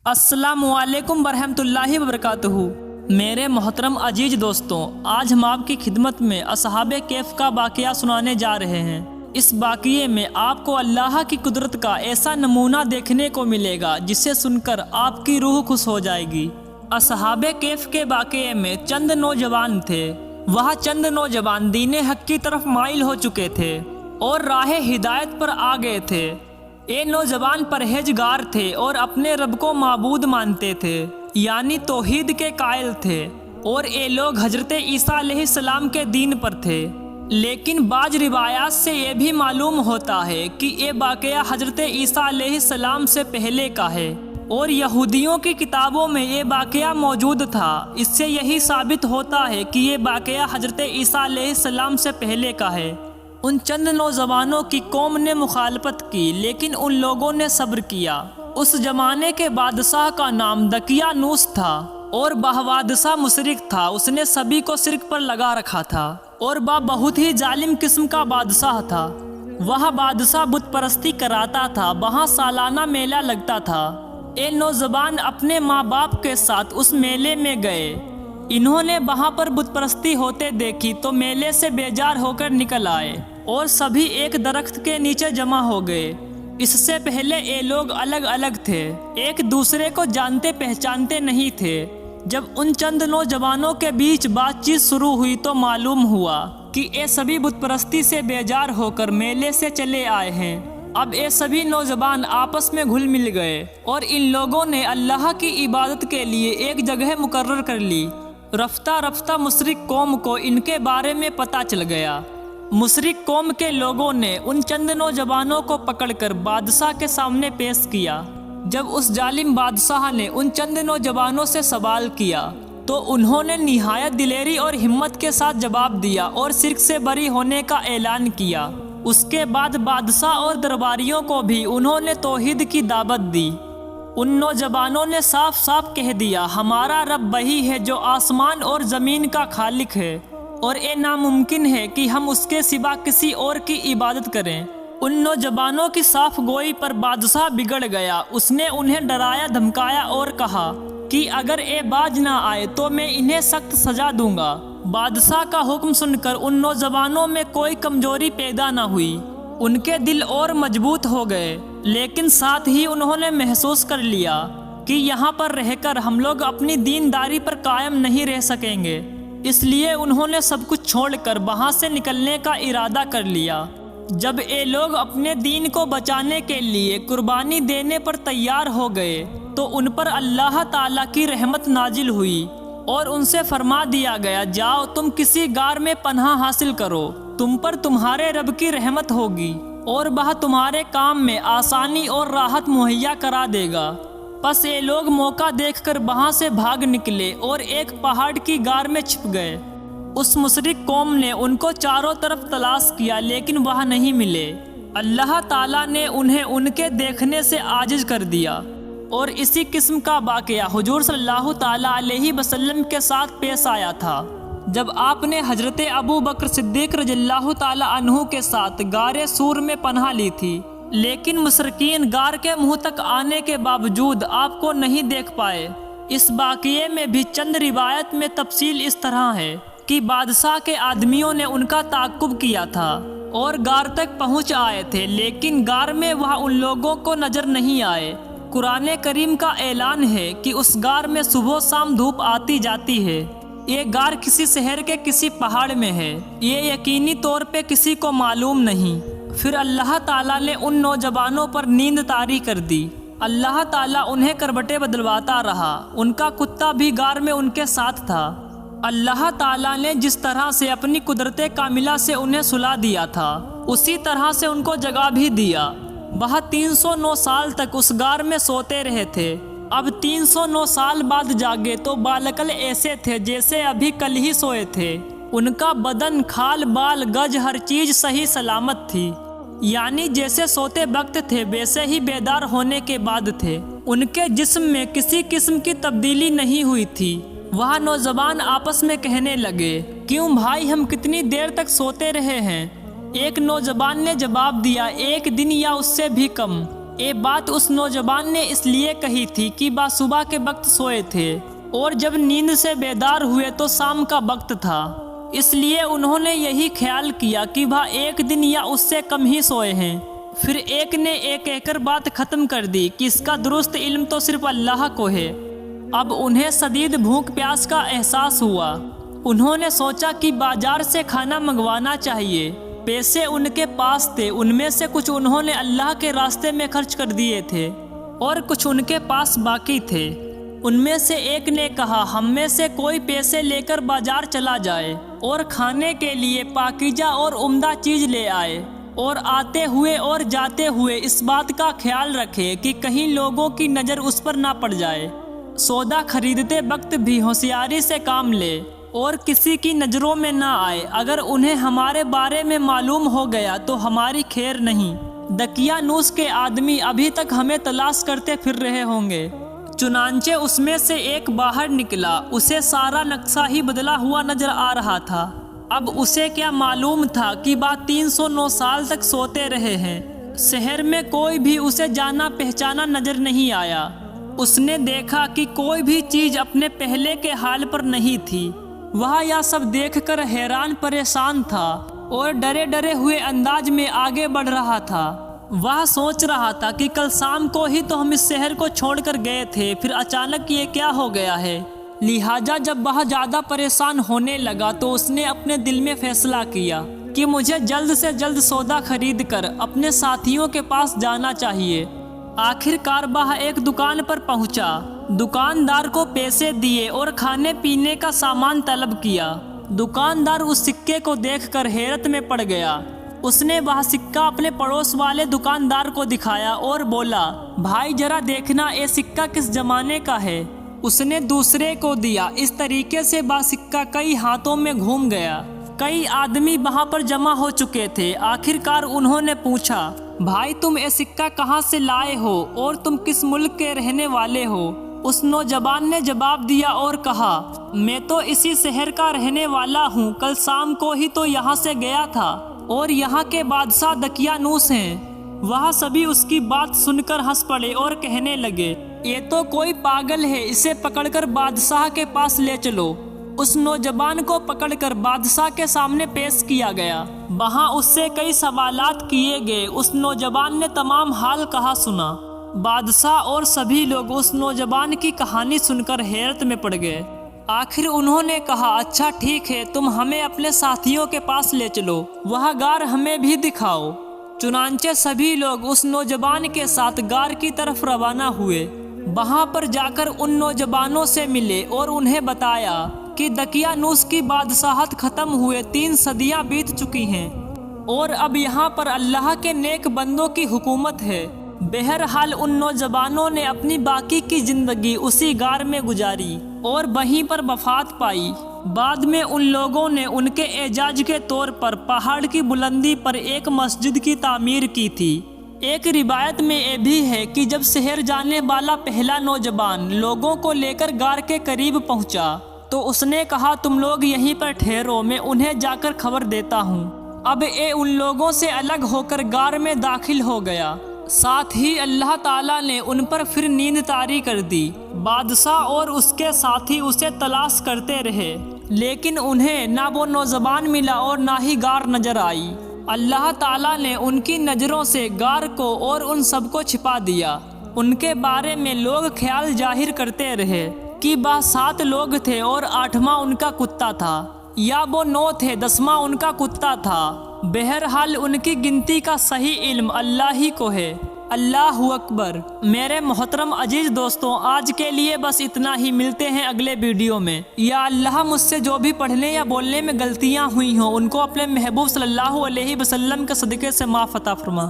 السلام علیکم ورحمۃ اللہ وبرکاتہ۔ میرے محترم عزیز دوستوں، آج ہم آپ کی خدمت میں اصحاب کہف کا واقعہ سنانے جا رہے ہیں۔ اس واقعے میں آپ کو اللہ کی قدرت کا ایسا نمونہ دیکھنے کو ملے گا جسے سن کر آپ کی روح خوش ہو جائے گی۔ اصحاب کہف کے واقعے میں چند نوجوان تھے۔ وہ چند نوجوان دین حق کی طرف مائل ہو چکے تھے اور راہ ہدایت پر آ گئے تھے۔ یہ نوجوان پرہیزگار تھے اور اپنے رب کو معبود مانتے تھے، یعنی توحید کے قائل تھے، اور یہ لوگ حضرت عیسیٰ علیہ السلام کے دین پر تھے۔ لیکن بعض روایات سے یہ بھی معلوم ہوتا ہے کہ یہ واقعہ حضرت عیسیٰ علیہ السلام سے پہلے کا ہے، اور یہودیوں کی کتابوں میں یہ واقعہ موجود تھا۔ اس سے یہی ثابت ہوتا ہے کہ یہ واقعہ حضرت عیسیٰ علیہ السلام سے پہلے کا ہے۔ ان چند نوجوانوں کی قوم نے مخالفت کی، لیکن ان لوگوں نے صبر کیا۔ اس زمانے کے بادشاہ کا نام دقیانوس تھا اور وہ بادشاہ مشرک تھا۔ اس نے سبھی کو شرک پر لگا رکھا تھا اور وہ بہت ہی ظالم قسم کا بادشاہ تھا۔ وہ بادشاہ بت پرستی کراتا تھا، وہاں سالانہ میلہ لگتا تھا۔ یہ نوجوان اپنے ماں باپ کے ساتھ اس میلے میں گئے۔ انہوں نے وہاں پر بت پرستی ہوتے دیکھی تو میلے سے بیزار ہو کر نکل آئے اور سبھی ایک درخت کے نیچے جمع ہو گئے۔ اس سے پہلے یہ لوگ الگ الگ تھے، ایک دوسرے کو جانتے پہچانتے نہیں تھے۔ جب ان چند نوجوانوں کے بیچ بات چیت شروع ہوئی تو معلوم ہوا کہ یہ سبھی بت پرستی سے بیزار ہو کر میلے سے چلے آئے ہیں۔ اب یہ سبھی نوجوان آپس میں گھل مل گئے اور ان لوگوں نے اللہ کی عبادت کے لیے ایک جگہ مقرر کر لی۔ رفتہ رفتہ مشرک قوم کو ان کے بارے میں پتہ چل گیا۔ مشرک قوم کے لوگوں نے ان چند نوجوانوں کو پکڑ کر بادشاہ کے سامنے پیش کیا۔ جب اس ظالم بادشاہ نے ان چند نوجوانوں سے سوال کیا تو انہوں نے نہایت دلیری اور ہمت کے ساتھ جواب دیا اور شرک سے بری ہونے کا اعلان کیا۔ اس کے بعد بادشاہ اور درباریوں کو بھی انہوں نے توحید کی دعوت دی۔ ان نوجوانوں نے صاف صاف کہہ دیا، ہمارا رب وہی ہے جو آسمان اور زمین کا خالق ہے، اور یہ ناممکن ہے کہ ہم اس کے سوا کسی اور کی عبادت کریں۔ ان نوجوانوں کی صاف گوئی پر بادشاہ بگڑ گیا۔ اس نے انہیں ڈرایا دھمکایا اور کہا کہ اگر یہ باز نہ آئے تو میں انہیں سخت سزا دوں گا۔ بادشاہ کا حکم سن کر ان نوجوانوں میں کوئی کمزوری پیدا نہ ہوئی، ان کے دل اور مضبوط ہو گئے، لیکن ساتھ ہی انہوں نے محسوس کر لیا کہ یہاں پر رہ کر ہم لوگ اپنی دینداری پر قائم نہیں رہ سکیں گے۔ اس لیے انہوں نے سب کچھ چھوڑ کر وہاں سے نکلنے کا ارادہ کر لیا۔ جب یہ لوگ اپنے دین کو بچانے کے لیے قربانی دینے پر تیار ہو گئے تو ان پر اللہ تعالیٰ کی رحمت نازل ہوئی اور ان سے فرما دیا گیا، جاؤ تم کسی غار میں پناہ حاصل کرو، تم پر تمہارے رب کی رحمت ہوگی اور وہ تمہارے کام میں آسانی اور راحت مہیا کرا دے گا۔ بس یہ لوگ موقع دیکھ کر وہاں سے بھاگ نکلے اور ایک پہاڑ کی غار میں چھپ گئے۔ اس مشرک قوم نے ان کو چاروں طرف تلاش کیا لیکن وہ نہیں ملے۔ اللہ تعالیٰ نے انہیں ان کے دیکھنے سے عاجز کر دیا، اور اسی قسم کا واقعہ حضور صلی اللہ تعالیٰ علیہ وسلم کے ساتھ پیش آیا تھا، جب آپ نے حضرت ابو بکر صدیق رضی اللہ تعالیٰ عنہ کے ساتھ غار سور میں پناہ لی تھی، لیکن مشرکین غار کے منہ تک آنے کے باوجود آپ کو نہیں دیکھ پائے۔ اس واقعے میں بھی چند روایت میں تفصیل اس طرح ہے کہ بادشاہ کے آدمیوں نے ان کا تعاقب کیا تھا اور غار تک پہنچ آئے تھے، لیکن غار میں وہ ان لوگوں کو نظر نہیں آئے۔ قرآن کریم کا اعلان ہے کہ اس غار میں صبح و شام دھوپ آتی جاتی ہے۔ یہ غار کسی شہر کے کسی پہاڑ میں ہے، یہ یقینی طور پہ کسی کو معلوم نہیں۔ پھر اللہ تعالیٰ نے ان نوجوانوں پر نیند طاری کر دی۔ اللہ تعالیٰ انہیں کروٹیں بدلواتا رہا، ان کا کتا بھی غار میں ان کے ساتھ تھا۔ اللہ تعالیٰ نے جس طرح سے اپنی قدرت کاملہ سے انہیں سلا دیا تھا، اسی طرح سے ان کو جگا بھی دیا۔ وہ 309 سال تک اس غار میں سوتے رہے تھے۔ اب 309 سال بعد جاگے تو بالکل ایسے تھے جیسے ابھی کل ہی سوئے تھے۔ ان کا بدن، کھال بال، گج، ہر چیز صحیح سلامت تھی، یعنی جیسے سوتے وقت تھے ویسے ہی بیدار ہونے کے بعد تھے۔ ان کے جسم میں کسی قسم کی تبدیلی نہیں ہوئی تھی۔ وہ نوجوان آپس میں کہنے لگے، کیوں بھائی ہم کتنی دیر تک سوتے رہے ہیں؟ ایک نوجوان نے جواب دیا، 1 دن یا اس سے بھی کم۔ یہ بات اس نوجوان نے اس لیے کہی تھی کہ صبح کے وقت سوئے تھے اور جب نیند سے بیدار ہوئے تو شام کا وقت تھا، اس لیے انہوں نے یہی خیال کیا کہ وہ ایک دن یا اس سے کم ہی سوئے ہیں۔ پھر ایک نے ایک کہہ کر بات ختم کر دی کہ اس کا درست علم تو صرف اللہ کو ہے۔ اب انہیں شدید بھوک پیاس کا احساس ہوا۔ انہوں نے سوچا کہ بازار سے کھانا منگوانا چاہیے۔ پیسے ان کے پاس تھے، ان میں سے کچھ انہوں نے اللہ کے راستے میں خرچ کر دیے تھے اور کچھ ان کے پاس باقی تھے۔ ان میں سے ایک نے کہا، ہم میں سے کوئی پیسے لے کر بازار چلا جائے اور کھانے کے لیے پاکیزہ اور عمدہ چیز لے آئے، اور آتے ہوئے اور جاتے ہوئے اس بات کا خیال رکھے کہ کہیں لوگوں کی نظر اس پر نہ پڑ جائے۔ سودا خریدتے وقت بھی ہوشیاری سے کام لے اور کسی کی نظروں میں نہ آئے۔ اگر انہیں ہمارے بارے میں معلوم ہو گیا تو ہماری خیر نہیں، دقیانوس کے آدمی ابھی تک ہمیں تلاش کرتے پھر رہے ہوں گے۔ چنانچہ اس میں سے ایک باہر نکلا، اسے سارا نقشہ ہی بدلا ہوا نظر آ رہا تھا۔ اب اسے کیا معلوم تھا کہ 309 سال تک سوتے رہے ہیں۔ شہر میں کوئی بھی اسے جانا پہچانا نظر نہیں آیا۔ اس نے دیکھا کہ کوئی بھی چیز اپنے پہلے کے حال پر نہیں تھی۔ وہ یہ سب دیکھ کر حیران پریشان تھا اور ڈرے ڈرے ہوئے انداز میں آگے بڑھ رہا تھا۔ وہ سوچ رہا تھا کہ کل شام کو ہی تو ہم اس شہر کو چھوڑ کر گئے تھے، پھر اچانک یہ کیا ہو گیا ہے۔ لہٰذا جب وہ زیادہ پریشان ہونے لگا تو اس نے اپنے دل میں فیصلہ کیا کہ مجھے جلد سے جلد سودا خرید کر اپنے ساتھیوں کے پاس جانا چاہیے۔ آخر کار وہ ایک دکان پر پہنچا، دکاندار کو پیسے دیے اور کھانے پینے کا سامان طلب کیا۔ دکاندار اس سکے کو دیکھ کر حیرت میں پڑ گیا۔ اس نے وہ سکہ اپنے پڑوس والے دکاندار کو دکھایا اور بولا، بھائی ذرا دیکھنا یہ سکہ کس زمانے کا ہے۔ اس نے دوسرے کو دیا۔ اس طریقے سے وہ سکہ کئی ہاتھوں میں گھوم گیا۔ کئی آدمی وہاں پر جمع ہو چکے تھے۔ آخر کار انہوں نے پوچھا، بھائی تم یہ سکہ کہاں سے لائے ہو اور تم کس ملک کے رہنے والے ہو؟ اس نوجوان نے جواب دیا اور کہا، میں تو اسی شہر کا رہنے والا ہوں، کل شام کو ہی تو یہاں سے گیا تھا اور یہاں کے بادشاہ دقیانوس ہیں۔ وہ سبھی اس کی بات سن کر ہنس پڑے اور کہنے لگے، یہ تو کوئی پاگل ہے، اسے پکڑ کر بادشاہ کے پاس لے چلو۔ اس نوجوان کو پکڑ کر بادشاہ کے سامنے پیش کیا گیا۔ وہاں اس سے کئی سوالات کیے گئے۔ اس نوجوان نے تمام حال کہا سنا۔ بادشاہ اور سبھی لوگ اس نوجوان کی کہانی سن کر حیرت میں پڑ گئے۔ آخر انہوں نے کہا، اچھا ٹھیک ہے، تم ہمیں اپنے ساتھیوں کے پاس لے چلو، وہ غار ہمیں بھی دکھاؤ۔ چنانچہ سبھی لوگ اس نوجوان کے ساتھ غار کی طرف روانہ ہوئے۔ وہاں پر جا کر ان نوجوانوں سے ملے اور انہیں بتایا کہ دقیانوس کی بادشاہت ختم ہوئے 3 صدیاں بیت چکی ہیں اور اب یہاں پر اللہ کے نیک بندوں کی حکومت ہے۔ بہرحال ان نوجوانوں نے اپنی باقی کی زندگی اسی غار میں گزاری اور وہیں پر وفات پائی۔ بعد میں ان لوگوں نے ان کے اعزاز کے طور پر پہاڑ کی بلندی پر ایک مسجد کی تعمیر کی تھی۔ ایک روایت میں یہ بھی ہے کہ جب شہر جانے والا پہلا نوجوان لوگوں کو لے کر غار کے قریب پہنچا تو اس نے کہا، تم لوگ یہیں پر ٹھہرو، میں انہیں جا کر خبر دیتا ہوں۔ اب یہ ان لوگوں سے الگ ہو کر غار میں داخل ہو گیا۔ ساتھ ہی اللہ تعالیٰ نے ان پر پھر نیند طاری کر دی۔ بادشاہ اور اس کے ساتھی اسے تلاش کرتے رہے، لیکن انہیں نہ وہ نوجوان ملا اور نہ ہی غار نظر آئی۔ اللہ تعالیٰ نے ان کی نظروں سے غار کو اور ان سب کو چھپا دیا۔ ان کے بارے میں لوگ خیال ظاہر کرتے رہے کہ وہ 7 لوگ تھے اور 8واں ان کا کتا تھا، یا وہ 9 تھے، 10واں ان کا کتا تھا۔ بہرحال ان کی گنتی کا صحیح علم اللہ ہی کو ہے۔ اللہ اکبر۔ میرے محترم عزیز دوستوں، آج کے لیے بس اتنا ہی، ملتے ہیں اگلے ویڈیو میں۔ یا اللہ مجھ سے جو بھی پڑھنے یا بولنے میں غلطیاں ہوئی ہوں ان کو اپنے محبوب صلی اللہ علیہ وسلم کے صدقے سے معاف عطا فرما۔